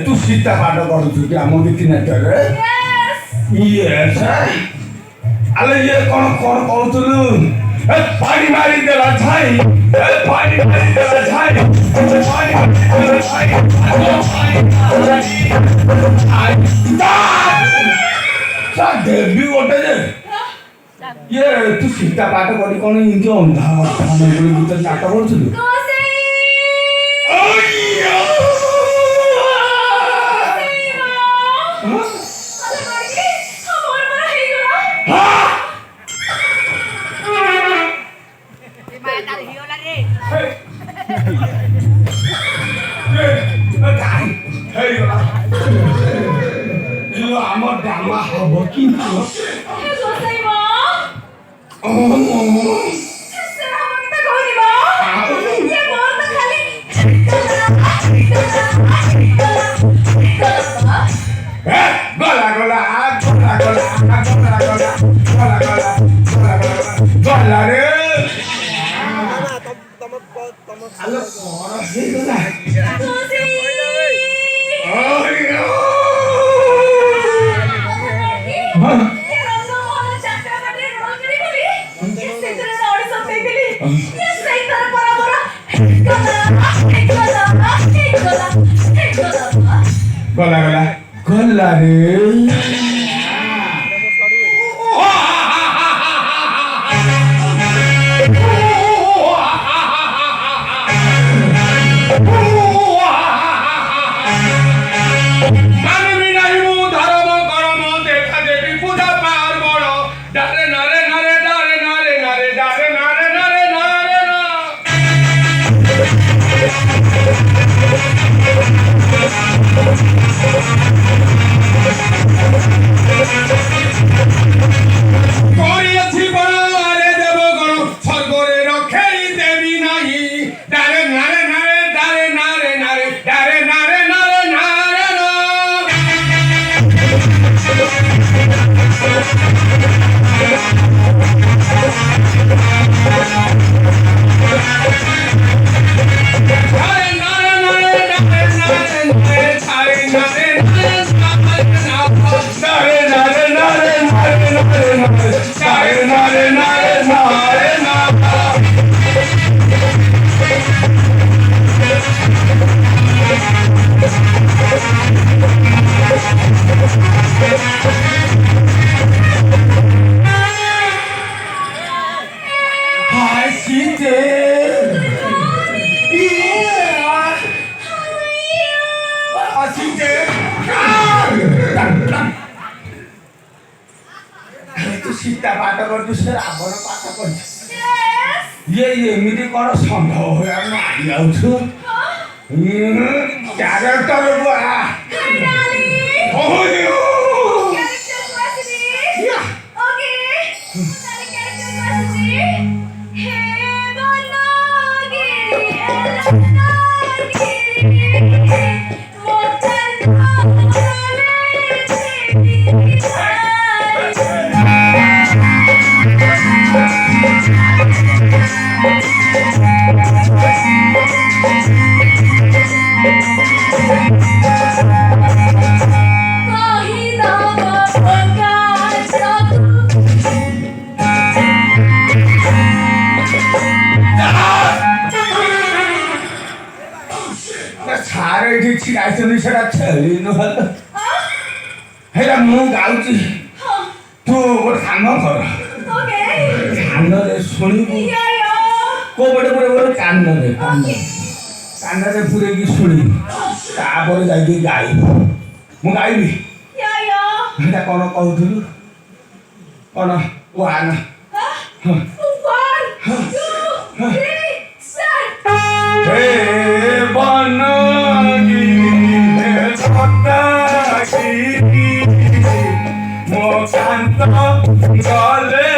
Tu sita pada kau tu juga mau bikin aja, Yes, Ala ye kau tu lu, pani mari dela chai, pani mari dela chai, pani mari dela chai, Sa debi otak je. Ye tu sita pada kau ni India dah, kamu boleh kita cakap kau tu. Gola re. Sita pada kau tu serabon apa kau? Ye mesti kau sambal yang mana tu? Cara terbuat. Oh yo. Ya. Okay. ଆସିଛନ୍ତି ସେଟା ଛେଳି ନୁହେଁ ସେଇଟା ମୁଁ ଗାଉଛି ତୁ ଗୋଟେ କାମ କର କାନରେ ଶୁଣିବୁ କୋଉ ପଟେ ପଟେ ଗୋଟେ କାନରେ ପୁରେଇକି ଶୁଣିବୁ ତାପରେ ଯାଇକି ଗାଇବୁ ମୁଁ ଗାଇବି ସେଇଟା କ'ଣ କହୁଥିଲୁ କ'ଣ ୱାନ୍ ହେ ବନଗିରି ମୋ କାନ୍ତ ଗଲେ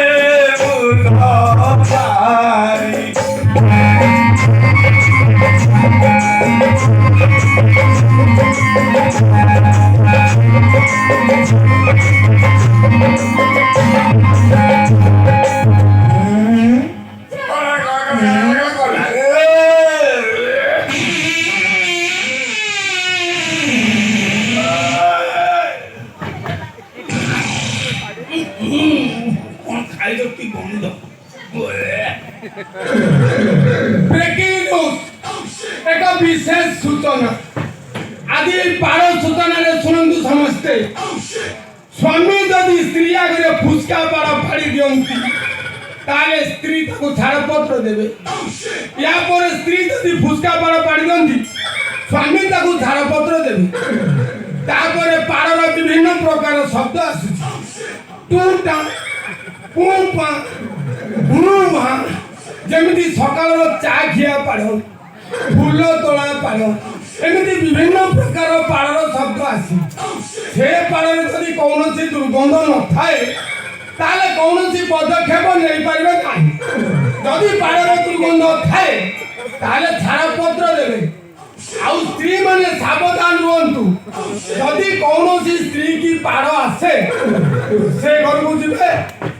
एक विशेष सूचना आज पार सूचना शुणु समस्ते स्वामी जदि स्त्री आगे फुसका पार फाड़ी दिखती ताले स्त्री छाड़पत्र देवे या स्त्री जदि फुसका पार फाड़ी दिखती स्वामी छाड़पत्र देवे पारर विभिन्न प्रकार शब्द आसूटा जमी सकाल चा खिया पाड़ फूल तोला पाड़ एमती विभिन्न प्रकार पाड़र शब्द आसी से पाड़े जदि कौन दुर्गंध न थाए ताले कौन पदक्षेप नहीं पारे ना जदि पाड़र दुर्गंध थाए ताले छाड़पत्र देवे आउ स्त्री माने सावधान रुहतु जदि कौन स्त्री की पाड़ आसे से घर को जीवे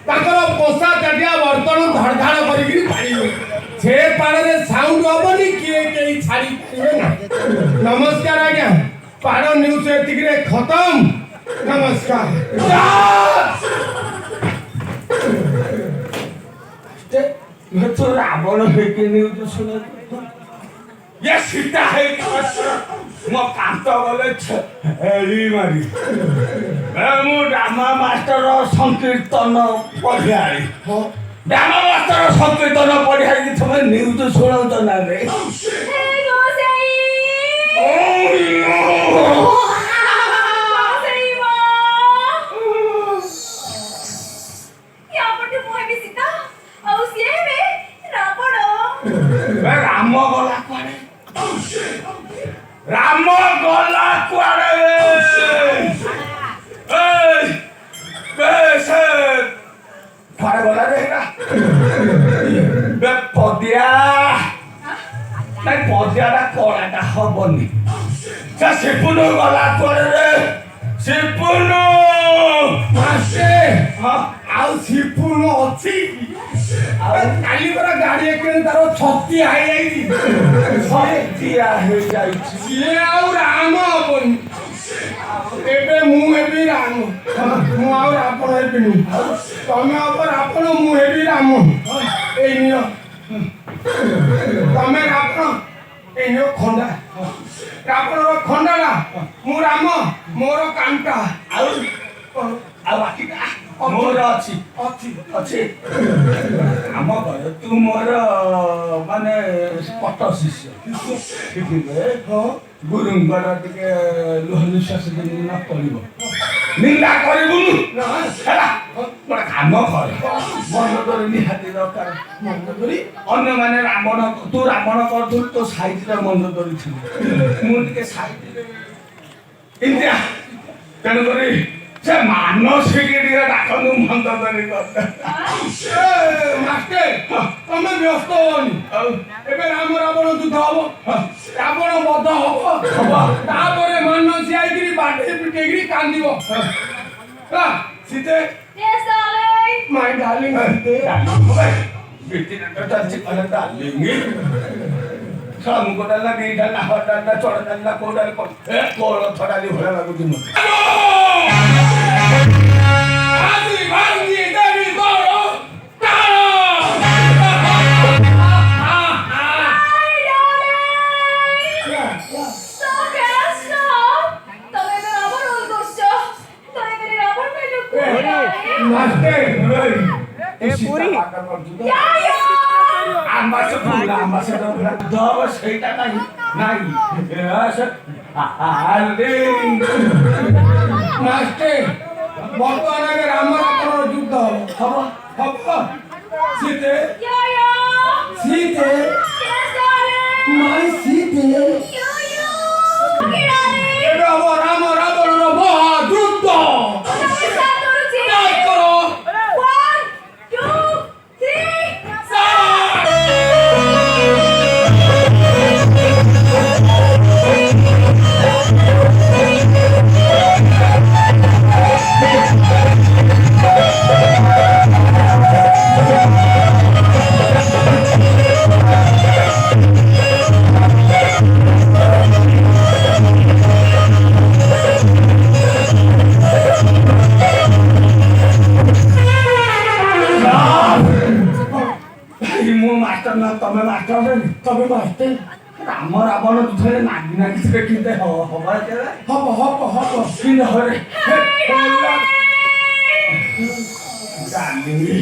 पोषा चाटिया बर्तन धड़धाड़ करी से पाड़े साउंड हेनी किए कहीं छाड़ी नमस्कार आज्ञा पाड़ न्यूज एतिक खत्म नमस्कार रावण न्यूज शुण ये सीता है मो कांत गले छेली मारी मु ड्रामा मास्टर संकीर्तन पढ़ियारी ड्रामा मास्टर संकीर्तन पढ़ियारी तुम न्यूज शुणाउत ना रे राम गला कुआड़े राम गला कुआड़े कुआड़े गला रे बे पदिया नहीं पदियाटा कलाटा हबनी से सिपुनु गला कुआड़े रे सिपुनु मासे आउ सिपुनु अछि काली पर गाड़ी एक तारो छत्ती आई जाई ये आउ राम अपन एबे मु हेबी राम मु आउ रावण हेबिनी तमे अपर रावण मु हेबी राम ए नियो तमे रावण ए नियो खंडा रावण रो खंडाला मु राम मोर कांटा आउ बाकी मोर अच्छी अच्छी अच्छी आम घर तू मोर माने पट शिष्य गुरुंकर टिके लुह निश्वास न पड़ो निंदा करूँ गोटे काम कर मन कर निहाती दरकार अन्य माने रावण तू रावण कर तो साइज मन धरी मुझे साइज इंडिया तेणुक से मानसिक डाकनु मंद करी मास्टर तमे व्यस्त होनी एबे राम रावण युद्ध हबो रावण बध हबो तापरे मानसी आइकरी बाटे पिटेकरी कांदिबो सीते यस डार्लिंग माय डार्लिंग सीते बेटी नंतर चलची कला डार्लिंग सामु कोडाला बीडाला हडाला चोडाला कोडाला कोळ थोडाली भला लागुची मग आदि भांगी देवी गोरो तारो So ମାଷ୍ଟେ ଏ ପୁରୀ। ସେଇଟା ନାହିଁ ମାଷ୍ଟେ ବର୍ତ୍ତମାନ ରାମ ରାବଣର ଯୁଦ୍ଧ ହବ ହବ ସୀତେ ସୀତେ ମାଇ ସୀତେ ହବ ରାମ ରାବଣର ମହାଯୁଦ୍ଧ ତମେ ମାଷ୍ଟର ତମେ ମାଷ୍ଟେ ରାମ ରାବଣ ଯୁଦ୍ଧରେ ନାଗି ନାଗି କେତେ ହବ ହବ ହବ ହବ କିନ୍ତୁ ହରେ ଜାଣିନି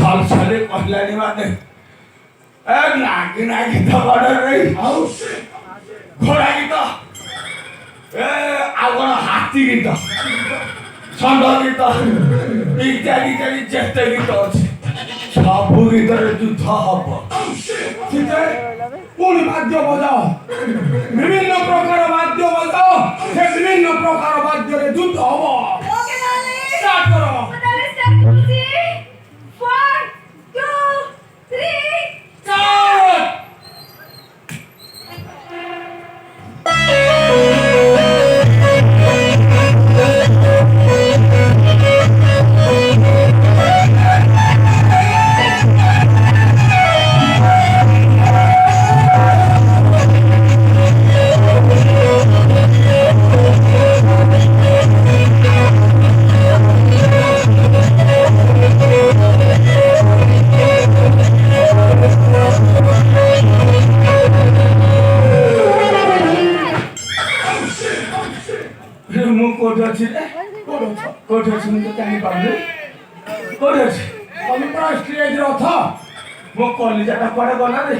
ସଲସଲି କହିଲାଣି ମାନେ ନାଗି ନାଗି ତ ବଡ ରହି ଆଉ ଘୋଡ଼ା ଗୀତ ଆଉ କଣ ହାତୀ ଗୀତ ଷଣ୍ଢ ଗୀତ ଇତ୍ୟାଦି ଇତ୍ୟାଦି ଯେତେ ଗୀତ ଅଛି ସବୁ ଗୀତରେ ଯୁଦ୍ଧ ହବ ପୁଣି ବାଦ୍ୟ ବଜାଅ ବିଭିନ୍ନ ପ୍ରକାର ବାଦ୍ୟ ବଜାଅ ସେ ବିଭିନ୍ନ ପ୍ରକାର ବାଦ୍ୟରେ ଯୁଦ୍ଧ ହବ ଷ୍ଟାର୍ଟ କର କୋଉଠି ଅଛି ମୁଁ ତ ଜାଣିପାରୁନି କୋଉଠି ଅଛି ତମେ ପୁରା ଷ୍ଟେଜ୍ ରେ ଅଛ ମୋ କଲିଜାଟା କୁଆଡେ ଗଲା ରେ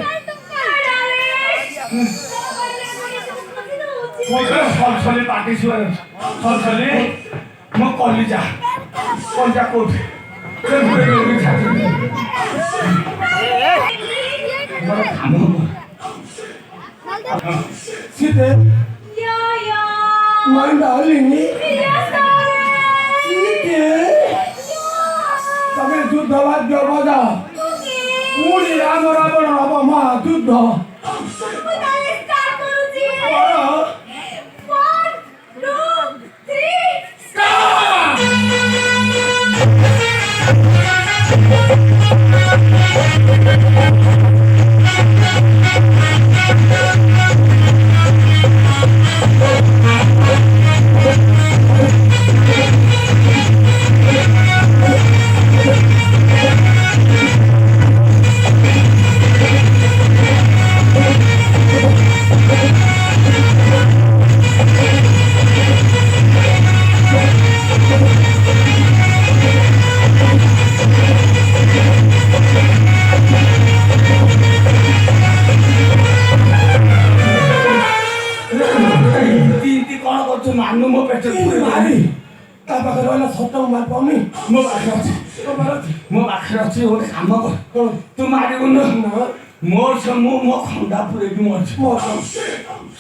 ସଲସଲି ପାଟି ଶୁଆରେ ସଲସଲି ମୋ କଲିଜା କୋଉଠି ସୀତେ my darling ତମେ ଯୁଦ୍ଧ ବାଦ୍ୟ ବଜା ପୁଣି ରାମ ରାବଣ ହବ ମହାଯୁଦ୍ଧ ମାନୁ ମୋ ପେଟ ମାରି ତା ପାଖରେ ରହିଲା ସତ ମାର ପାଉନି ମୋ ପାଖରେ ଅଛି ମୋ ପାଖରେ ଅଛି ଗୋଟେ କାମ କର ତୁ ମାରିବୁନ ମୋର ମୁଁ ମୋ ଖଣ୍ଡା ପୁରେଇକି ମରିଛି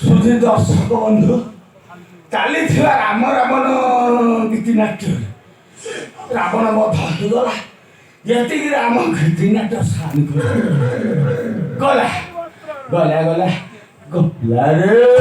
ସୁଧୀ ଦର୍ଶକ ବନ୍ଧୁ ଚାଲିଥିବା ରାମ ରାବଣ ଗୀତିନାଟ୍ୟରେ ରାବଣ ବଧ ହେଇଗଲା ଯେତିକି ରାମ ଗୀତିନାଟ୍ୟ ସାନି ଗଲା ଗଲା ଗଲା ଗଲା ରେ